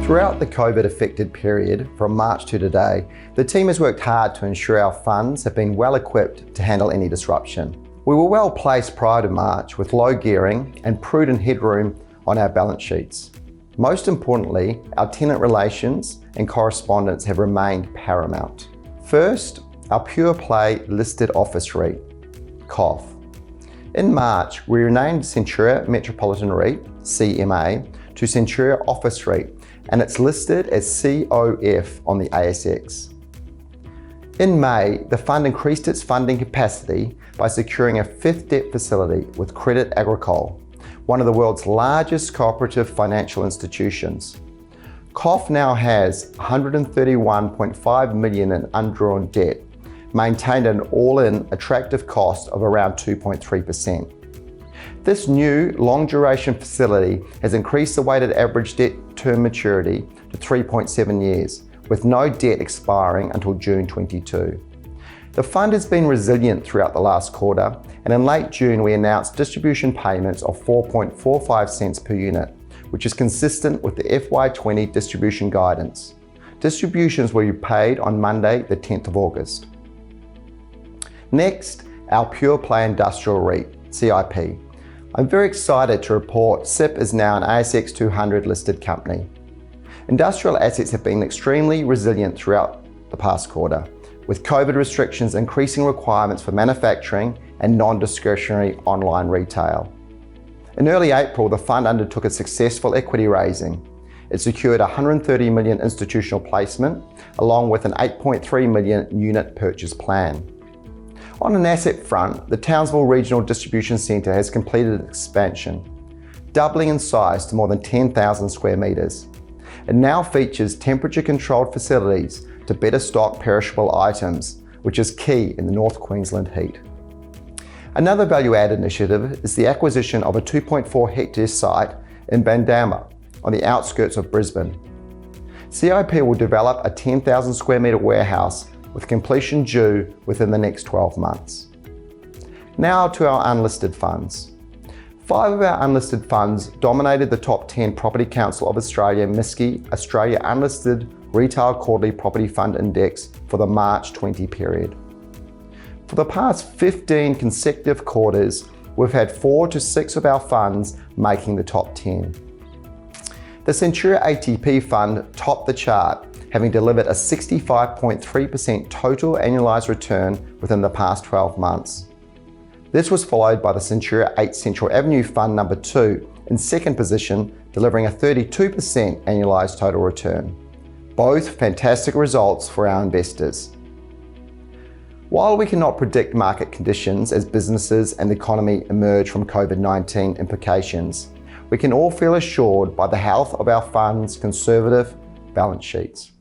Throughout the COVID-affected period, from March to today, the team has worked hard to ensure our funds have been well equipped to handle any disruption. We were well placed prior to March with low gearing and prudent headroom on our balance sheets. Most importantly, our tenant relations and correspondence have remained paramount. First, our pure play listed office REIT, COF. In March, we renamed Centuria Metropolitan REIT, CMA, to Centuria Office REIT, and it's listed as COF on the ASX. In May, the fund increased its funding capacity by securing a fifth debt facility with Credit Agricole, one of the world's largest cooperative financial institutions. COF now has $131.5 million in undrawn debt, maintained an all-in attractive cost of around 2.3%. This new long-duration facility has increased the weighted average debt term maturity to 3.7 years, with no debt expiring until June 22. The fund has been resilient throughout the last quarter, and in late June we announced distribution payments of 4.45 cents per unit, which is consistent with the FY20 distribution guidance. Distributions will be paid on Monday, the 10th of August. Next, our pure play industrial REIT, CIP. I'm very excited to report CIP is now an ASX 200 listed company. Industrial assets have been extremely resilient throughout the past quarter, with COVID restrictions increasing requirements for manufacturing and non-discretionary online retail. In early April, the fund undertook a successful equity raising. It secured a 130 million institutional placement, along with an 8.3 million unit purchase plan. On an asset front, the Townsville Regional Distribution Centre has completed its expansion, doubling in size to more than 10,000 square metres. It now features temperature-controlled facilities to better stock perishable items, which is key in the North Queensland heat. Another value-add initiative is the acquisition of a 2.4 hectare site in Bandama, on the outskirts of Brisbane. CIP will develop a 10,000 square metre warehouse with completion due within the next 12 months. Now to our unlisted funds. 5 of our unlisted funds dominated the top 10 Property Council of Australia MSCI Australia Unlisted Retail Quarterly Property Fund Index for the March 20 period. For the past 15 consecutive quarters, we've had 4 to 6 of our funds making the top 10. The Centuria ATP fund topped the chart, having delivered a 65.3% total annualised return within the past 12 months. This was followed by the Centuria 8 Central Avenue Fund number 2 in second position, delivering a 32% annualised total return. Both fantastic results for our investors. While we cannot predict market conditions as businesses and the economy emerge from COVID-19 implications, we can all feel assured by the health of our funds' conservative balance sheets.